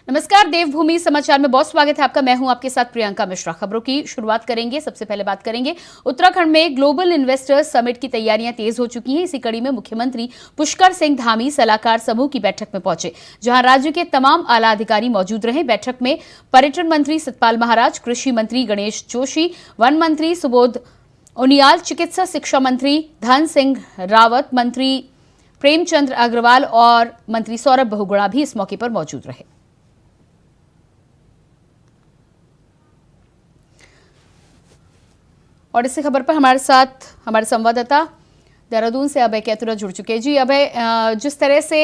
नमस्कार, देवभूमि समाचार में बहुत स्वागत है आपका। मैं हूं आपके साथ प्रियंका मिश्रा। खबरों की शुरुआत करेंगे। सबसे पहले बात करेंगे उत्तराखंड में ग्लोबल इन्वेस्टर्स समिट की तैयारियां तेज हो चुकी हैं। इसी कड़ी में मुख्यमंत्री पुष्कर सिंह धामी सलाहकार समूह की बैठक में पहुंचे, जहां राज्य के तमाम आला अधिकारी मौजूद रहे। बैठक में पर्यटन मंत्री सतपाल महाराज, कृषि मंत्री गणेश जोशी, वन मंत्री सुबोध उनियाल, चिकित्सा शिक्षा मंत्री धन सिंह रावत, मंत्री प्रेमचंद्र अग्रवाल और मंत्री सौरभ बहुगुणा भी इस मौके पर मौजूद रहे। और इसी खबर पर हमारे साथ हमारे संवाददाता देहरादून से अभय कैतुरा जुड़ चुके हैं। जी अभय, जिस तरह से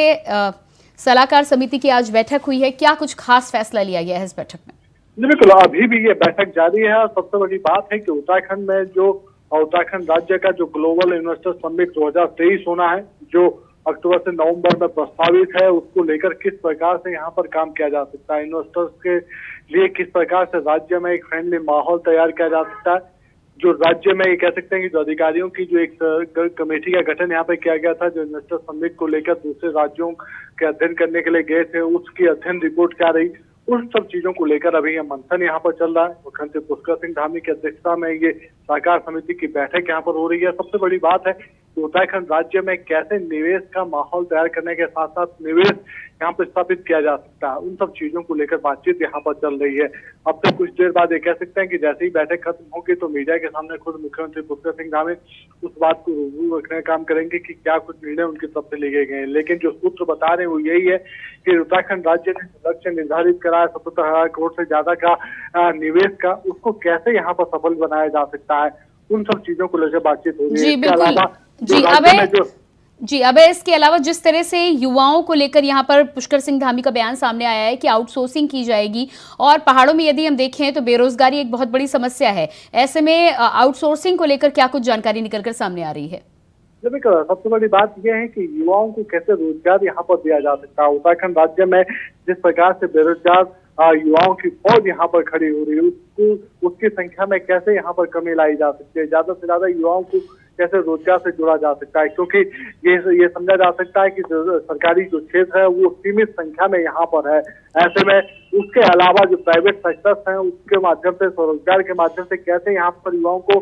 सलाहकार समिति की आज बैठक हुई है, क्या कुछ खास फैसला लिया गया है इस बैठक में? बिल्कुल, अभी भी ये बैठक जारी है और सबसे बड़ी बात है कि उत्तराखंड में जो उत्तराखंड राज्य का जो ग्लोबल इन्वेस्टर समिट 2023 होना है, जो अक्टूबर से नवंबर में प्रस्तावित है, उसको लेकर किस प्रकार से यहाँ पर काम किया जा सकता है, इन्वेस्टर्स के लिए किस प्रकार से राज्य में एक फ्रेंडली माहौल तैयार किया जा सकता है। जो राज्य में ये कह सकते हैं कि जो अधिकारियों की जो एक कमेटी का गठन यहाँ पे किया गया था, जो इन्वेस्टर समिट को लेकर दूसरे राज्यों के अध्ययन करने के लिए गए थे, उसकी अध्ययन रिपोर्ट क्या रही, उन सब चीजों को लेकर अभी ये मंथन यहाँ पर चल रहा है। मुख्यमंत्री पुष्कर सिंह धामी की अध्यक्षता में ये सलाहकार समिति की बैठक यहाँ पर हो रही है। सबसे बड़ी बात है कि उत्तराखंड राज्य में कैसे निवेश का माहौल तैयार करने के साथ साथ निवेश यहाँ पर स्थापित किया जा सकता है, उन सब चीजों को लेकर बातचीत यहाँ पर चल रही है। अब से कुछ देर बाद ये कह सकते हैं कि जैसे ही बैठक खत्म होगी तो मीडिया के सामने खुद मुख्यमंत्री पुष्कर सिंह धामी उस बात को रूबरू रखने का काम करेंगे कि क्या कुछ निर्णय उनकी तरफ से लिए गए हैं। लेकिन जो सूत्र बता रहे हैं वो यही है कि उत्तराखंड राज्य ने लक्ष्य निर्धारित करा है 77,000 करोड़ से ज्यादा का निवेश का, उसको कैसे यहाँ पर सफल बनाया जा सकता है, उन सब चीजों को लेकर बातचीत हो रही है। इसके अलावा जी अबे, इसके अलावा जिस तरह से युवाओं को लेकर यहाँ पर पुष्कर सिंह धामी का बयान सामने आया है कि आउटसोर्सिंग की जाएगी और पहाड़ों में यदि हम देखें तो बेरोजगारी एक बहुत बड़ी समस्या है, ऐसे में आउटसोर्सिंग को लेकर क्या कुछ जानकारी निकलकर सामने आ रही है? सबसे बड़ी बात यह है कि युवाओं को कैसे रोजगार यहाँ पर दिया जा सकता है। उत्तराखंड राज्य में जिस प्रकार से बेरोजगार युवाओं की फौज यहाँ पर खड़ी हो रही है, उसकी संख्या में कैसे यहाँ पर कमी लाई जा सकती है, ज्यादा से ज्यादा युवाओं को कैसे रोजगार से जुड़ा जा सकता है, क्योंकि ये समझा जा सकता है कि जो सरकारी जो क्षेत्र है वो सीमित संख्या में यहाँ पर है। ऐसे में उसके अलावा जो प्राइवेट सेक्टर्स हैं उसके माध्यम से, स्वरोजगार के माध्यम से कैसे यहाँ पर युवाओं को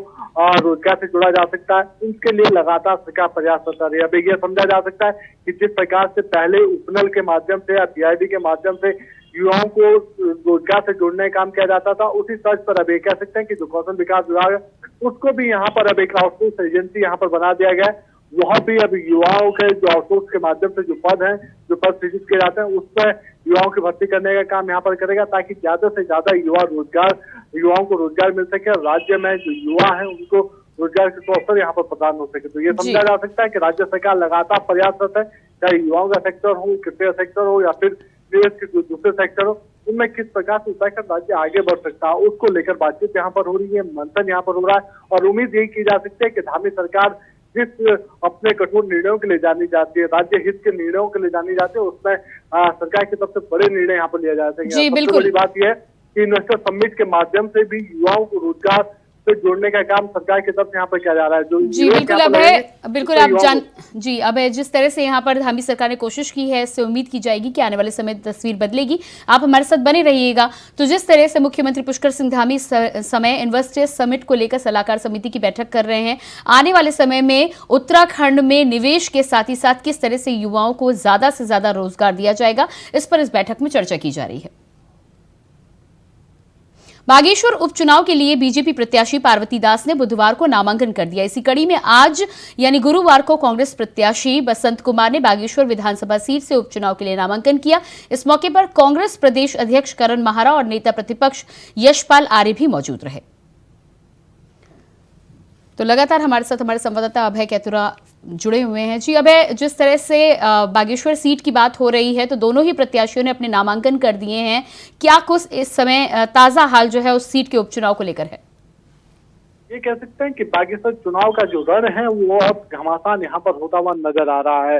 रोजगार से जुड़ा जा सकता है, उसके लिए लगातार सरकार प्रयास करता रही है। अभी यह समझा जा सकता है कि जिस प्रकार से पहले उपनल के माध्यम से या पीआईडी के माध्यम से युवाओं को रोजगार से जोड़ने का काम किया जाता था, उसी तर्ज पर अब कह सकते हैं कि जो कौशल विकास विभाग है उसको भी यहाँ पर अब एक आउटसोर्स एजेंसी यहाँ पर बना दिया गया है। वह भी अब युवाओं के जो आउटसोर्स के माध्यम से जो पद हैं, जो पद सृजित किए जाते हैं, उसमें युवाओं की भर्ती करने का काम यहाँ पर करेगा, ताकि ज्यादा से ज्यादा युवाओं को रोजगार मिल सके और राज्य में जो युवा है उनको रोजगार के अवसर यहाँ पर प्रदान हो सके। तो ये समझा जा सकता है कि राज्य सरकार लगातार प्रयासरत है, चाहे युवाओं का सेक्टर हो, कृषि सेक्टर हो या फिर देश के दूसरे सेक्टर हो, उनमें किस प्रकार से उत्तराखंड राज्य आगे बढ़ सकता है, उसको लेकर बातचीत यहाँ पर हो रही है, मंथन यहाँ पर हो रहा है। और उम्मीद यही की जा सकती है कि धामी सरकार जिस अपने कठोर निर्णयों के लिए जानी जाती है, राज्य हित के निर्णयों के लिए जानी जाती है, उसमें सरकार की तरफ से बड़े निर्णय यहाँ पर लिया जा सकेंगे। सबसे बड़ी बात यह है कि इन्वेस्टर समिट के माध्यम से भी युवाओं को रोजगार से जोड़ने का काम सरकार की तरफ से यहाँ पर किया जा रहा है। जो जी बिल्कुल अब जिस तरह से यहाँ पर धामी सरकार ने कोशिश की है, इससे उम्मीद की जाएगी कि आने वाले समय तस्वीर बदलेगी। आप हमारे साथ बने रहिएगा। तो जिस तरह से मुख्यमंत्री पुष्कर सिंह धामी समय इन्वेस्टर्स समिट को लेकर सलाहकार समिति की बैठक कर रहे हैं, आने वाले समय में उत्तराखंड में निवेश के साथ ही साथ किस तरह से युवाओं को ज्यादा से ज्यादा रोजगार दिया जाएगा, इस पर इस बैठक में चर्चा की जा रही है। बागेश्वर उपचुनाव के लिए बीजेपी प्रत्याशी पार्वती दास ने बुधवार को नामांकन कर दिया। इसी कड़ी में आज यानी गुरुवार को कांग्रेस प्रत्याशी बसंत कुमार ने बागेश्वर विधानसभा सीट से उपचुनाव के लिए नामांकन किया। इस मौके पर कांग्रेस प्रदेश अध्यक्ष करण माहरा और नेता प्रतिपक्ष यशपाल आर्य भी मौजूद रहे। तो लगातार हमारे साथ हमारे संवाददाता अभय कैतुरा जुड़े हुए हैं। जी अभय, जिस तरह से बागेश्वर सीट की बात हो रही है तो दोनों ही प्रत्याशियों ने अपने नामांकन कर दिए हैं, क्या कुछ इस समय ताजा हाल जो है उस सीट के उपचुनाव को लेकर है? ये कह सकते हैं कि बागेश्वर चुनाव का जो रण है वो अब घमासान यहाँ पर होता हुआ नजर आ रहा है।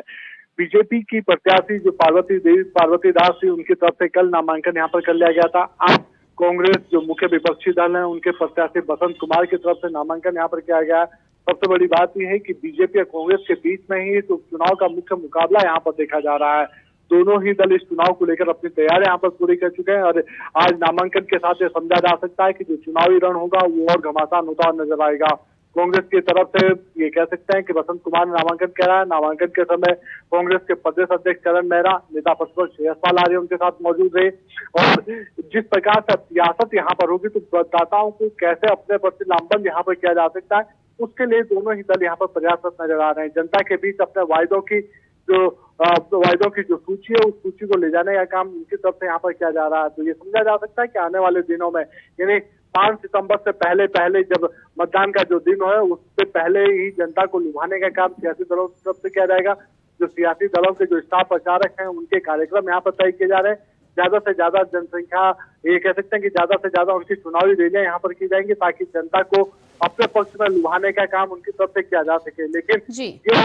बीजेपी की प्रत्याशी जो पार्वती दास थी, उनकी तरफ से कल नामांकन यहाँ पर कर लिया गया था। आज कांग्रेस जो मुख्य विपक्षी दल है उनके प्रत्याशी बसंत कुमार की तरफ से नामांकन यहाँ पर किया गया। सबसे बड़ी बात यह है कि बीजेपी और कांग्रेस के बीच में ही तो चुनाव का मुख्य मुकाबला यहाँ पर देखा जा रहा है। दोनों ही दल इस चुनाव को लेकर अपनी तैयारियां यहाँ पर पूरी कर चुके हैं और आज नामांकन के साथ ये समझा जा सकता है कि जो चुनावी रण होगा वो और घमासान होता हुआ नजर आएगा। कांग्रेस की तरफ से ये कह सकते हैं कि बसंत कुमार ने नामांकन करा है। नामांकन के समय कांग्रेस के प्रदेश अध्यक्ष करण मेहरा, नेता प्रतिपक्ष श्रेयस आर्य उनके साथ मौजूद रहे और जिस प्रकार से सियासत यहाँ पर होगी तो मतदाताओं को कैसे अपने प्रति लामबंद यहाँ पर किया जा सकता है, उसके लिए दोनों ही दल यहाँ पर प्रयासरत नजर आ रहे हैं। जनता के बीच अपने वायदों की जो सूची है उस सूची को ले जाने का काम उनकी तरफ से यहाँ पर किया जा रहा है। तो ये समझा जा सकता है कि आने वाले दिनों में यानी 5 सितंबर से पहले जब मतदान का जो दिन है उससे पहले ही जनता को लुभाने का काम सियासी दलों की तरफ से किया जाएगा। जो सियासी दलों के जो स्टार प्रचारक हैं उनके कार्यक्रम यहाँ पर तय किए जा रहे हैं। ज्यादा से ज्यादा जनसंख्या, ये कह सकते हैं कि ज्यादा से ज्यादा उनकी चुनावी रैलियां यहाँ पर की जाएंगी ताकि जनता को अपने पक्ष में लुभाने का काम उनकी तरफ से किया जा सके। लेकिन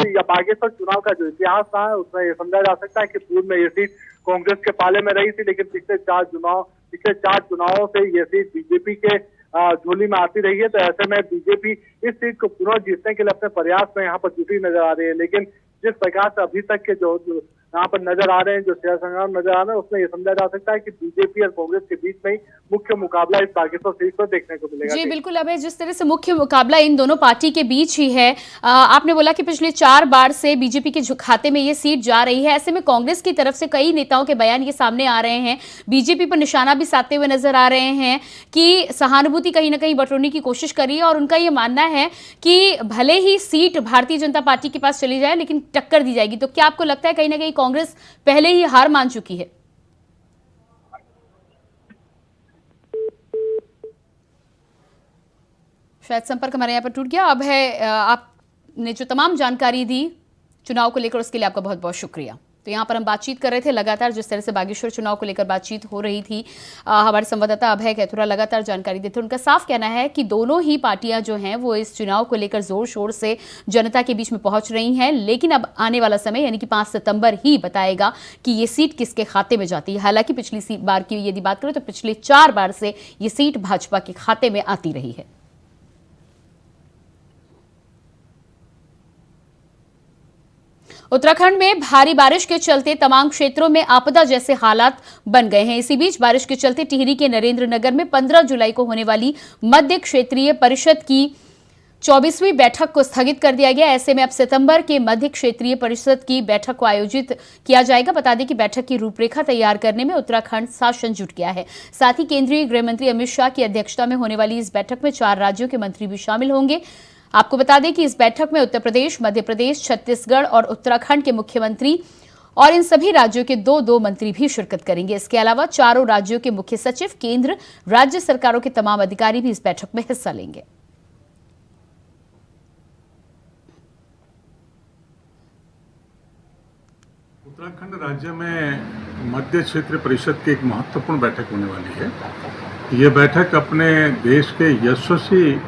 ये बागेश्वर चुनाव का जो इतिहास रहा है उसमें ये समझा जा सकता है कि पूर्व में ये सीट कांग्रेस के पाले में रही थी, लेकिन पिछले 4 चुनावों से ये सीट बीजेपी के झोली में आती रही है। तो ऐसे में बीजेपी इस सीट को पुनः जीतने के लिए अपने प्रयास में यहाँ पर जुटी नजर आ रही है। लेकिन जिस प्रकार से अभी तक के जो यहाँ पर नजर आ रहे हैं, जो सियासी संग्राम नजर आ रहे हैं, उसमें यह समझा जा सकता है कि बीजेपी और कांग्रेस के बीच में ही मुख्य मुकाबला इस बागेश्वर सीट पर देखने को मिलेगा। जी बिल्कुल, अब जिस तरह से मुख्य मुकाबला इन दोनों पार्टी के बीच ही है, आपने बोला कि पिछले 4 बार से बीजेपी के खाते में ये सीट जा रही है। ऐसे में कांग्रेस की तरफ से कई नेताओं के बयान ये सामने आ रहे हैं, बीजेपी पर निशाना भी साधते हुए नजर आ रहे हैं कि सहानुभूति कहीं ना कहीं बटोरने की कोशिश करी है और उनका ये मानना है कि भले ही सीट भारतीय जनता पार्टी के पास चली जाए लेकिन टक्कर दी जाएगी। तो क्या आपको लगता है कहीं ना कहीं कांग्रेस पहले ही हार मान चुकी है? शायद संपर्क हमारे यहाँ पर टूट गया। अब है, आपने जो तमाम जानकारी दी चुनाव को लेकर उसके लिए आपका बहुत बहुत शुक्रिया। तो यहाँ पर हम बातचीत कर रहे थे लगातार जिस तरह से बागेश्वर चुनाव को लेकर बातचीत हो रही थी। हमारे संवाददाता अभय कैथुरा लगातार जानकारी देते हैं। उनका साफ कहना है कि दोनों ही पार्टियां जो हैं वो इस चुनाव को लेकर जोर शोर से जनता के बीच में पहुंच रही हैं, लेकिन अब आने वाला समय यानी कि 5 सितंबर ही बताएगा कि ये सीट किसके खाते में जाती है। हालांकि पिछली बार की यदि बात करें तो पिछले 4 बार से ये सीट भाजपा के खाते में आती रही है। उत्तराखंड में भारी बारिश के चलते तमाम क्षेत्रों में आपदा जैसे हालात बन गए हैं। इसी बीच बारिश के चलते टिहरी के नरेंद्र नगर में 15 जुलाई को होने वाली मध्य क्षेत्रीय परिषद की 24वीं बैठक को स्थगित कर दिया गया। ऐसे में अब सितंबर के मध्य क्षेत्रीय परिषद की बैठक को आयोजित किया जाएगा। बता दें कि बैठक की रूपरेखा तैयार करने में उत्तराखंड शासन जुट गया है। साथ ही केंद्रीय गृह मंत्री अमित शाह की अध्यक्षता में होने वाली इस बैठक में 4 राज्यों के मंत्री भी शामिल होंगे। आपको बता दें कि इस बैठक में उत्तर प्रदेश, मध्य प्रदेश, छत्तीसगढ़ और उत्तराखंड के मुख्यमंत्री और इन सभी राज्यों के 2-2 मंत्री भी शिरकत करेंगे। इसके अलावा चारों राज्यों के मुख्य सचिव, केंद्र, राज्य सरकारों के तमाम अधिकारी भी इस बैठक में हिस्सा लेंगे। उत्तराखंड राज्य में मध्य क्षेत्र परिषद की एक महत्वपूर्ण बैठक होने वाली है। ये बैठक अपने देश के यशस्वी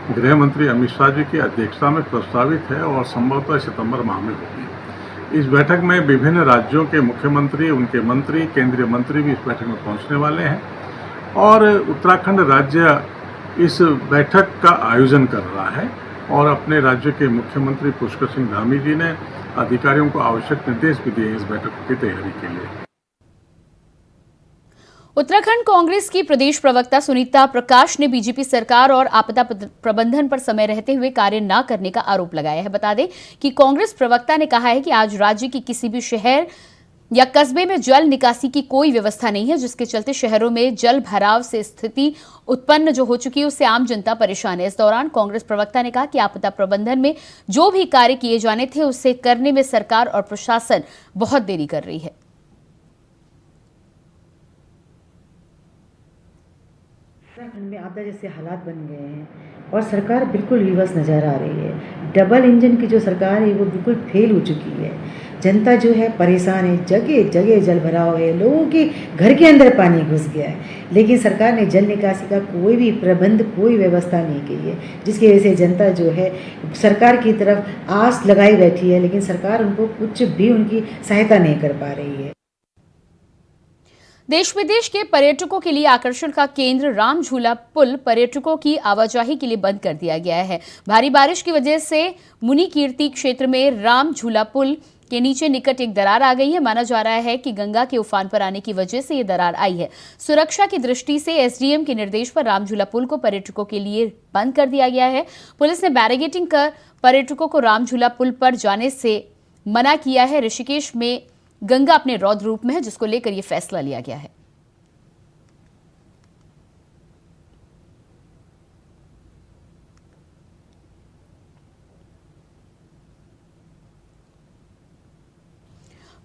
गृह मंत्री अमित शाह जी की अध्यक्षता में प्रस्तावित है और संभवतः सितंबर माह में होगी। इस बैठक में विभिन्न राज्यों के मुख्यमंत्री, उनके मंत्री, केंद्रीय मंत्री भी इस बैठक में पहुंचने वाले हैं और उत्तराखंड राज्य इस बैठक का आयोजन कर रहा है और अपने राज्य के मुख्यमंत्री पुष्कर सिंह धामी जी ने अधिकारियों को आवश्यक निर्देश भी दिए इस बैठक की तैयारी के लिए। उत्तराखंड कांग्रेस की प्रदेश प्रवक्ता सुनीता प्रकाश ने बीजेपी सरकार और आपदा प्रबंधन पर समय रहते हुए कार्य न करने का आरोप लगाया है। बता दें कि कांग्रेस प्रवक्ता ने कहा है कि आज राज्य के किसी भी शहर या कस्बे में जल निकासी की कोई व्यवस्था नहीं है, जिसके चलते शहरों में जल भराव से स्थिति उत्पन्न जो हो चुकी है उससे आम जनता परेशान है। इस दौरान कांग्रेस प्रवक्ता ने कहा कि आपदा प्रबंधन में जो भी कार्य किए जाने थे उसे करने में सरकार और प्रशासन बहुत देरी कर रही है। उत्तराखंड में आपदा जैसे हालात बन गए हैं और सरकार बिल्कुल विवश नज़र आ रही है। डबल इंजन की जो सरकार है वो बिल्कुल फेल हो चुकी है। जनता जो है परेशान है, जगह जगह जल भराव है, लोगों के घर के अंदर पानी घुस गया है, लेकिन सरकार ने जल निकासी का कोई भी प्रबंध, कोई व्यवस्था नहीं की है, जिसकी वजह से जनता जो है सरकार की तरफ आस लगाई बैठी है, लेकिन सरकार उनको कुछ भी उनकी सहायता नहीं कर पा रही है। देश विदेश के पर्यटकों के लिए आकर्षण का केंद्र राम झूला पुल पर्यटकों की आवाजाही के लिए बंद कर दिया गया है। भारी बारिश की वजह से मुनि कीर्ति क्षेत्र में राम झूला पुल के नीचे निकट एक दरार आ गई है। माना जा रहा है कि गंगा के उफान पर आने की वजह से ये दरार आई है। सुरक्षा की दृष्टि से एसडीएम के निर्देश पर रामझूला पुल को पर्यटकों के लिए बंद कर दिया गया है। पुलिस ने बैरिकेडिंग कर पर्यटकों को रामझूला पुल पर जाने से मना किया है। ऋषिकेश में गंगा अपने रौद्र रूप में है, जिसको लेकर यह फैसला लिया गया है।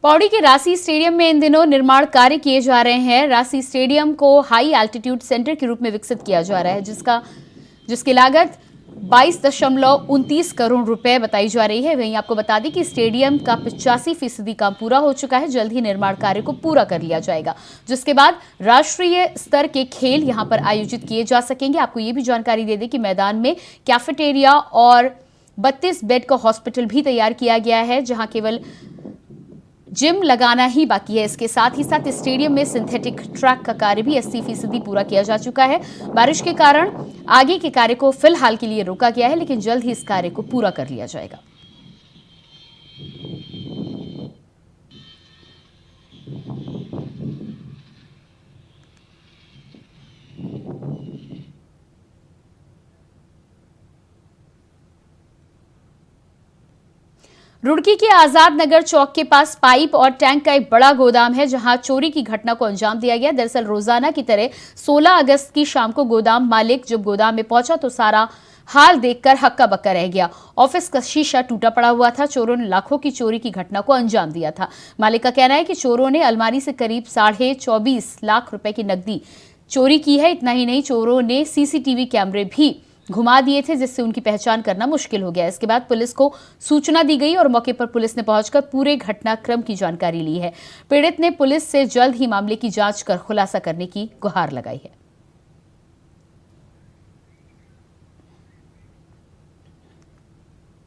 पौड़ी के रासी स्टेडियम में इन दिनों निर्माण कार्य किए जा रहे हैं। रासी स्टेडियम को हाई एल्टीट्यूड सेंटर के रूप में विकसित किया जा रहा है, जिसकी लागत 22.29 करोड़ रुपए बताई जा रही है। वहीं आपको बता दें कि स्टेडियम का 85% काम पूरा हो चुका है। जल्द ही निर्माण कार्य को पूरा कर लिया जाएगा, जिसके बाद राष्ट्रीय स्तर के खेल यहां पर आयोजित किए जा सकेंगे। आपको ये भी जानकारी दे दें कि मैदान में कैफेटेरिया और 32 बेड का हॉस्पिटल भी तैयार किया गया है, जहां केवल जिम लगाना ही बाकी है। इसके साथ ही साथ स्टेडियम में सिंथेटिक ट्रैक का कार्य भी 80% पूरा किया जा चुका है। बारिश के कारण आगे के कार्य को फिलहाल के लिए रोका गया है, लेकिन जल्द ही इस कार्य को पूरा कर लिया जाएगा। रुड़की के आजाद नगर चौक के पास पाइप और टैंक का एक बड़ा गोदाम है, जहां चोरी की घटना को अंजाम दिया गया। दरअसल रोजाना की तरह 16 अगस्त की शाम को गोदाम मालिक जब गोदाम में पहुंचा तो सारा हाल देखकर हक्का बक्का रह गया। ऑफिस का शीशा टूटा पड़ा हुआ था। चोरों ने लाखों की चोरी की घटना को अंजाम दिया था। मालिक का कहना है कि चोरों ने अलमारी से करीब 24.5 लाख रुपए की नकदी चोरी की है। इतना ही नहीं, चोरों ने सीसीटीवी कैमरे भी घुमा दिए थे, जिससे उनकी पहचान करना मुश्किल हो गया। इसके बाद पुलिस को सूचना दी गई और मौके पर पुलिस ने पहुंचकर पूरे घटनाक्रम की जानकारी ली है। पीड़ित ने पुलिस से जल्द ही मामले की जांच कर खुलासा करने की गुहार लगाई है।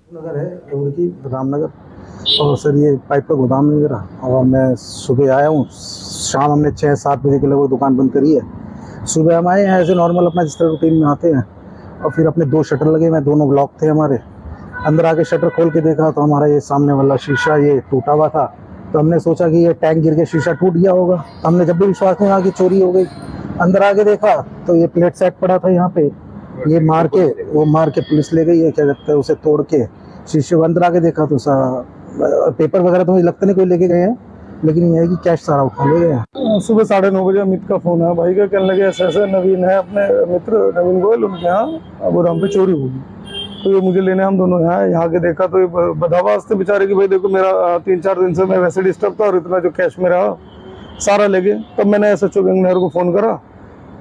नगर है रुड़की रामनगर, और सर ये पाइप का गोदाम है मेरा। और मैं सुबह आया हूँ, शाम हमने 6-7 बजे के लगभग दुकान बंद करी है। सुबह हम आए हैं ऐसे नॉर्मल अपना जिस तरह रूटीन में आते हैं, और फिर अपने 2 शटर लगे हुए, दोनों ब्लॉक थे हमारे। अंदर आके शटर खोल के देखा तो हमारा ये सामने वाला शीशा ये टूटा हुआ था। तो हमने सोचा कि ये टैंक गिर के शीशा टूट गया होगा। हमने जब भी विश्वास में आके चोरी हो गई, अंदर आके देखा तो ये प्लेट सेट पड़ा था यहाँ पे, ये मार के पुलिस ले गई है, क्या कहते हैं, उसे तोड़ के शीशे को। अंदर आके देखा तो पेपर वगैरह तो मुझे लगता नहीं कोई लेके गए हैं, लेकिन ये है कि कैश सारा उठा ले गए। सुबह 9:30 बजे अमित का फोन है, भाई का कहने लगे ऐसा नवीन है, अपने मित्र नवीन गोयल, उनके यहाँ गोदाम पे चोरी होगी। तो ये मुझे लेने हम दोनों यहाँ के देखा तो ये बधावास थे बेचारे कि भाई देखो मेरा 3-4 दिन से मैं वैसे डिस्टर्ब था और इतना जो कैश में रहा सारा ले गए। तब मैंने SHO गंगनहर को फ़ोन करा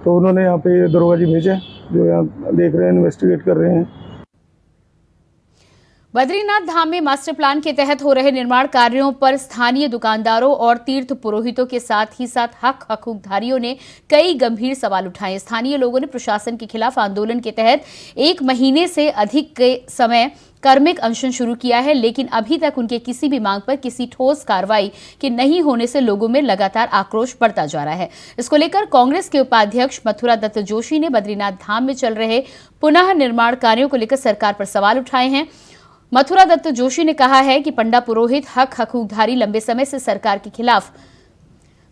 तो उन्होंने यहाँ पे दरोगा जी भेजे, जो यहाँ देख रहे हैं, इन्वेस्टिगेट कर रहे हैं। बद्रीनाथ धाम में मास्टर प्लान के तहत हो रहे निर्माण कार्यों पर स्थानीय दुकानदारों और तीर्थ पुरोहितों के साथ ही साथ हकूकधारियों ने कई गंभीर सवाल उठाए। स्थानीय लोगों ने प्रशासन के खिलाफ आंदोलन के तहत 1 महीने से अधिक के समय कार्मिक अनशन शुरू किया है, लेकिन अभी तक उनके किसी भी मांग पर किसी ठोस कार्रवाई के नहीं होने से लोगों में लगातार आक्रोश बढ़ता जा रहा है। इसको लेकर कांग्रेस के उपाध्यक्ष मथुरा दत्त जोशी ने बद्रीनाथ धाम में चल रहे पुनः निर्माण कार्यों को लेकर सरकार पर सवाल उठाए हैं। मथुरा दत्त जोशी ने कहा है कि पंडा पुरोहित हकूकधारी लंबे समय से सरकार के खिलाफ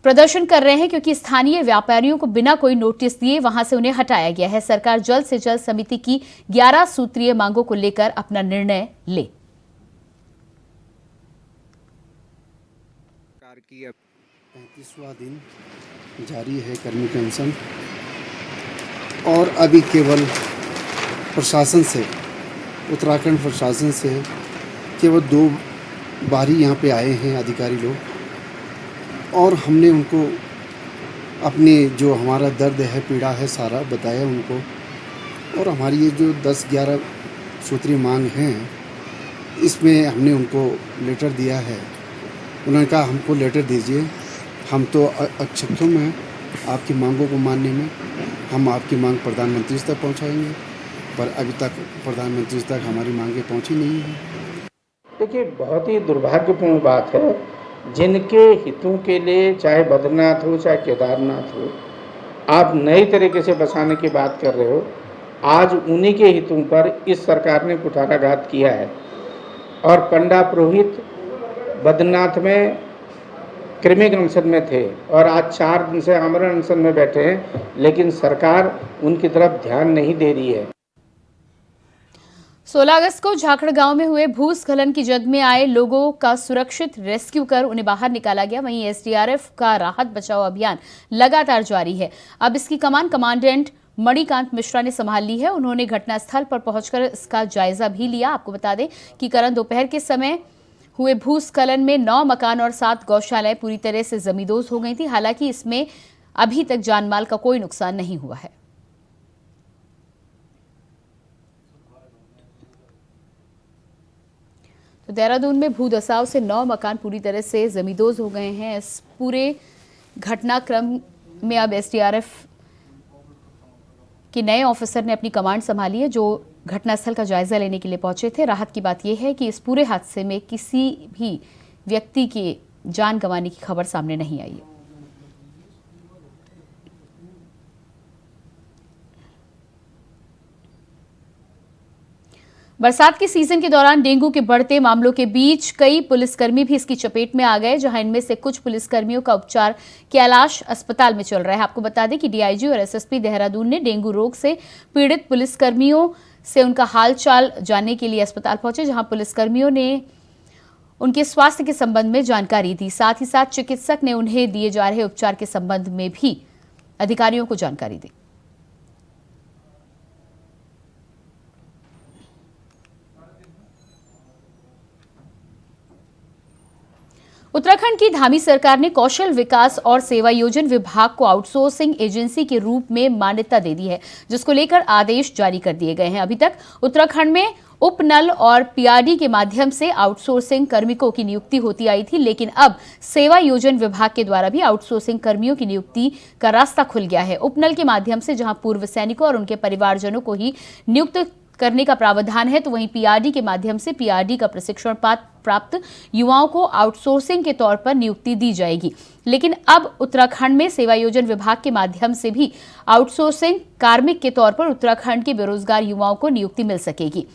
प्रदर्शन कर रहे हैं, क्योंकि स्थानीय व्यापारियों को बिना कोई नोटिस दिए वहां से उन्हें हटाया गया है। सरकार जल्द से जल्द समिति की 11 सूत्रीय मांगों को लेकर अपना निर्णय ले। सरकार की 35वां दिन जारी है कर्मिक अनशन, और अभी केवल प्रशासन से, उत्तराखंड प्रशासन से केवल 2 बार ही यहाँ पे आए हैं अधिकारी लोग, और हमने उनको अपने जो हमारा दर्द है, पीड़ा है, सारा बताया उनको। और हमारी ये जो 10-11 सूत्रीय मांग हैं, इसमें हमने उनको लेटर दिया है। उन्होंने कहा हमको लेटर दीजिए, हम तो अक्षम हैं आपकी मांगों को मानने में। हम आपकी मांग प्रधानमंत्री तक पहुँचाएँगे, पर अभी तक प्रधानमंत्री तक हमारी मांगें पहुंची नहीं है। देखिए, बहुत ही दुर्भाग्यपूर्ण बात है, जिनके हितों के लिए चाहे बद्रीनाथ हो चाहे केदारनाथ हो, आप नई तरीके से बसाने की बात कर रहे हो। आज उन्हीं के हितों पर इस सरकार ने कुठाराघात किया है, और पंडा पुरोहित बद्रीनाथ में कृमिक अनशन में थे और आज 4 दिन से आमरण अनशन में बैठे हैं, लेकिन सरकार उनकी तरफ ध्यान नहीं दे रही है। 16 अगस्त को झाखड़ गांव में हुए भूस्खलन की जद में आए लोगों का सुरक्षित रेस्क्यू कर उन्हें बाहर निकाला गया। वहीं एसडीआरएफ का राहत बचाव अभियान लगातार जारी है। अब इसकी कमान कमांडेंट मणिकांत मिश्रा ने संभाल ली है। उन्होंने घटनास्थल पर पहुंचकर इसका जायजा भी लिया। आपको बता दें कि कल दोपहर के समय हुए भूस्खलन में 9 मकान और 7 गौशालाएं पूरी तरह से जमींदोज हो गई थी। हालांकि इसमें अभी तक जानमाल का कोई नुकसान नहीं हुआ है। तो देहरादून में भूदसाव से 9 मकान पूरी तरह से जमींदोज हो गए हैं। इस पूरे घटनाक्रम में अब एसडीआरएफ के नए ऑफिसर ने अपनी कमांड संभाली है, जो घटनास्थल का जायजा लेने के लिए पहुंचे थे। राहत की बात यह है कि इस पूरे हादसे में किसी भी व्यक्ति के जान गंवाने की खबर सामने नहीं आई है। बरसात के सीजन के दौरान डेंगू के बढ़ते मामलों के बीच कई पुलिसकर्मी भी इसकी चपेट में आ गए, जहां इनमें से कुछ पुलिसकर्मियों का उपचार कैलाश अस्पताल में चल रहा है। आपको बता दें कि डीआईजी और एसएसपी देहरादून ने डेंगू रोग से पीड़ित पुलिसकर्मियों से उनका हालचाल जानने के लिए अस्पताल पहुंचे, जहां पुलिसकर्मियों ने उनके स्वास्थ्य के संबंध में जानकारी दी। साथ ही साथ चिकित्सक ने उन्हें दिए जा रहे उपचार के संबंध में भी अधिकारियों को जानकारी दी। उत्तराखंड की धामी सरकार ने कौशल विकास और सेवायोजन विभाग को आउटसोर्सिंग एजेंसी के रूप में मान्यता दे दी है, जिसको लेकर आदेश जारी कर दिए गए हैं। अभी तक उत्तराखंड में उपनल और पीआरडी के माध्यम से आउटसोर्सिंग कार्मिकों की नियुक्ति होती आई थी, लेकिन अब सेवा योजन विभाग के द्वारा भी आउटसोर्सिंग कर्मियों की नियुक्ति का रास्ता खुल गया है। उपनल के माध्यम से जहां पूर्व सैनिकों और उनके परिवारजनों को ही नियुक्त करने का प्रावधान है, तो वहीं पीआरडी के माध्यम से पीआरडी का प्रशिक्षण प्राप्त युवाओं को आउटसोर्सिंग के तौर पर नियुक्ति दी जाएगी। लेकिन अब उत्तराखंड में सेवायोजन विभाग के माध्यम से भी आउटसोर्सिंग कार्मिक के तौर पर उत्तराखंड के बेरोजगार युवाओं को नियुक्ति मिल सकेगी।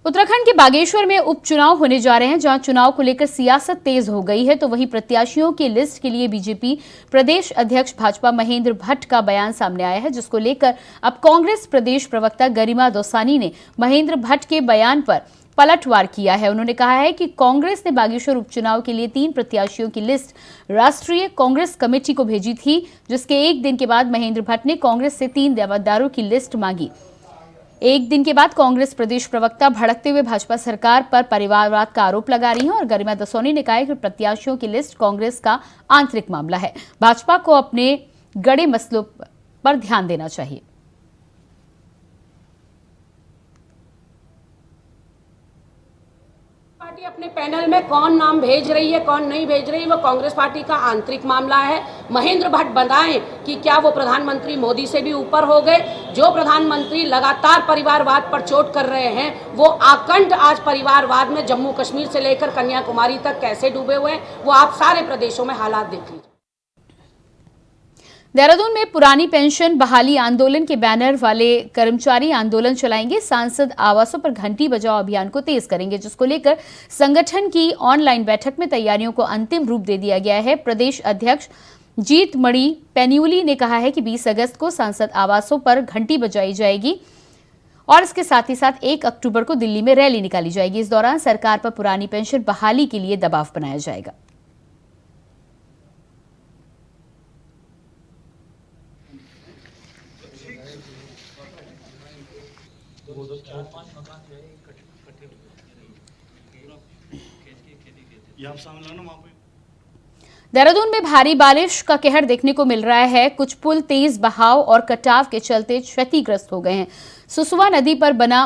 उत्तराखंड के बागेश्वर में उपचुनाव होने जा रहे हैं, जहां चुनाव को लेकर सियासत तेज हो गई है। तो वहीं प्रत्याशियों की लिस्ट के लिए बीजेपी प्रदेश अध्यक्ष भाजपा महेंद्र भट्ट का बयान सामने आया है, जिसको लेकर अब कांग्रेस प्रदेश प्रवक्ता गरिमा दौसानी ने महेंद्र भट्ट के बयान पर पलटवार किया है। उन्होंने कहा है कि कांग्रेस ने बागेश्वर उपचुनाव के लिए 3 प्रत्याशियों की लिस्ट राष्ट्रीय कांग्रेस कमेटी को भेजी थी, जिसके एक दिन के बाद महेंद्र भट्ट ने कांग्रेस से 3 दावेदारों की लिस्ट मांगी। एक दिन के बाद कांग्रेस प्रदेश प्रवक्ता भड़कते हुए भाजपा सरकार पर परिवारवाद का आरोप लगा रही हैं और गरिमा दसोनी ने कहा है कि प्रत्याशियों की लिस्ट कांग्रेस का आंतरिक मामला है। भाजपा को अपने गड़े मसलों पर ध्यान देना चाहिए। पार्टी अपने पैनल में कौन नाम भेज रही है, कौन नहीं भेज रही, वो कांग्रेस पार्टी का आंतरिक मामला है। महेंद्र भट्ट बताएं कि क्या वो प्रधानमंत्री मोदी से भी ऊपर हो गए? जो प्रधानमंत्री लगातार परिवारवाद पर चोट कर रहे हैं, वो आकंठ आज परिवारवाद में जम्मू कश्मीर से लेकर कन्याकुमारी तक कैसे डूबे हुए हैं, वो आप सारे प्रदेशों में हालात देख लीजिए। देहरादून में पुरानी पेंशन बहाली आंदोलन के बैनर वाले कर्मचारी आंदोलन चलाएंगे। सांसद आवासों पर घंटी बजाओ अभियान को तेज करेंगे, जिसको लेकर संगठन की ऑनलाइन बैठक में तैयारियों को अंतिम रूप दे दिया गया है। प्रदेश अध्यक्ष जीत मणि पेन्यूली ने कहा है कि 20 अगस्त को सांसद आवासों पर घंटी बजाई जाएगी और इसके साथ ही साथ 1 अक्टूबर को दिल्ली में रैली निकाली जाएगी। इस दौरान सरकार पर पुरानी पेंशन बहाली के लिए दबाव बनाया जाएगा। देहरादून में भारी बारिश का कहर देखने को मिल रहा है। कुछ पुल तेज बहाव और कटाव के चलते क्षतिग्रस्त हो गए हैं। सुसवा नदी पर बना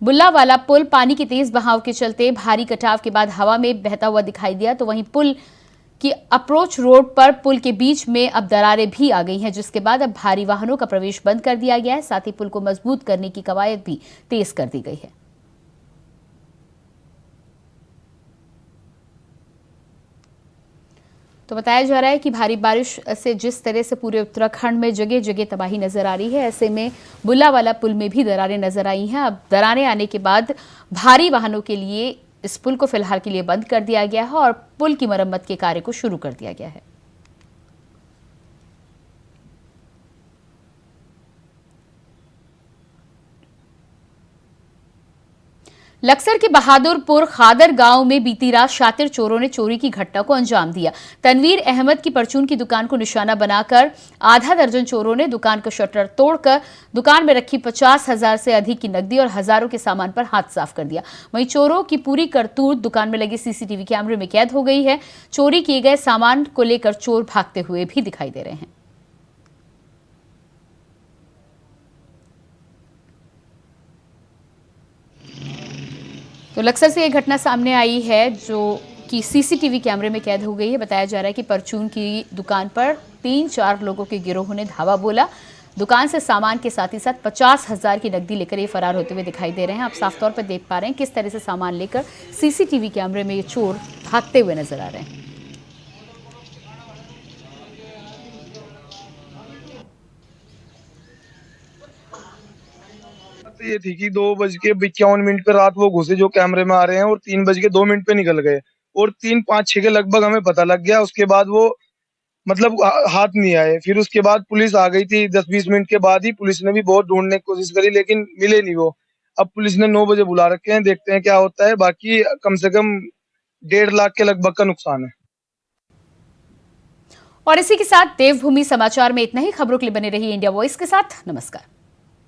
बुल्लावाला पुल पानी के तेज बहाव के चलते भारी कटाव के बाद हवा में बहता हुआ दिखाई दिया। तो वहीं पुल की अप्रोच रोड पर पुल के बीच में अब दरारें भी आ गई हैं, जिसके बाद अब भारी वाहनों का प्रवेश बंद कर दिया गया है। साथ ही पुल को मजबूत करने की कवायद भी तेज कर दी गई है। तो बताया जा रहा है कि भारी बारिश से जिस तरह से पूरे उत्तराखंड में जगह जगह तबाही नजर आ रही है, ऐसे में बुल्लावाला पुल में भी दरारें नजर आई हैं। अब दरारें आने के बाद भारी वाहनों के लिए इस पुल को फिलहाल के लिए बंद कर दिया गया है और पुल की मरम्मत के कार्य को शुरू कर दिया गया है। लक्सर के बहादुरपुर खादर गांव में बीती रात शातिर चोरों ने चोरी की घटना को अंजाम दिया। तनवीर अहमद की परचून की दुकान को निशाना बनाकर आधा दर्जन चोरों ने दुकान का शटर तोड़कर दुकान में रखी 50,000 से अधिक की नकदी और हजारों के सामान पर हाथ साफ कर दिया। वहीं चोरों की पूरी करतूत दुकान में लगे सीसीटीवी कैमरे में कैद हो गई है। चोरी किए गए सामान को लेकर चोर भागते हुए भी दिखाई दे रहे हैं। तो लक्सर से यह घटना सामने आई है जो कि सीसीटीवी कैमरे में कैद हो गई है। बताया जा रहा है कि परचून की दुकान पर 3-4 लोगों के गिरोह ने धावा बोला। दुकान से सामान के साथ ही साथ 50,000 की नकदी लेकर ये फरार होते हुए दिखाई दे रहे हैं। आप साफ तौर पर देख पा रहे हैं किस तरह से सामान लेकर सीसीटीवी कैमरे में ये चोर भागते हुए नजर आ रहे हैं। ये थी कि 2:51 पे रात वो घुसे जो कैमरे में आ रहे हैं और 3:02 पे निकल गए और 3:05-6 के लगभग हमें पता लग गया। उसके बाद वो मतलब हाथ नहीं आए। फिर उसके बाद पुलिस आ गई थी। 10-20 मिनट के बाद ही पुलिस ने भी बहुत ढूंढने की कोशिश करी लेकिन मिले नहीं वो। अब पुलिस ने 9 बजे बुला रखे हैं, देखते हैं क्या होता है। बाकी कम से कम 1.5 लाख के लगभग का नुकसान है। और इसी के साथ देवभूमि समाचार में इतना ही। खबरों के लिए बने रहिए इंडिया वॉइस के साथ। नमस्कार।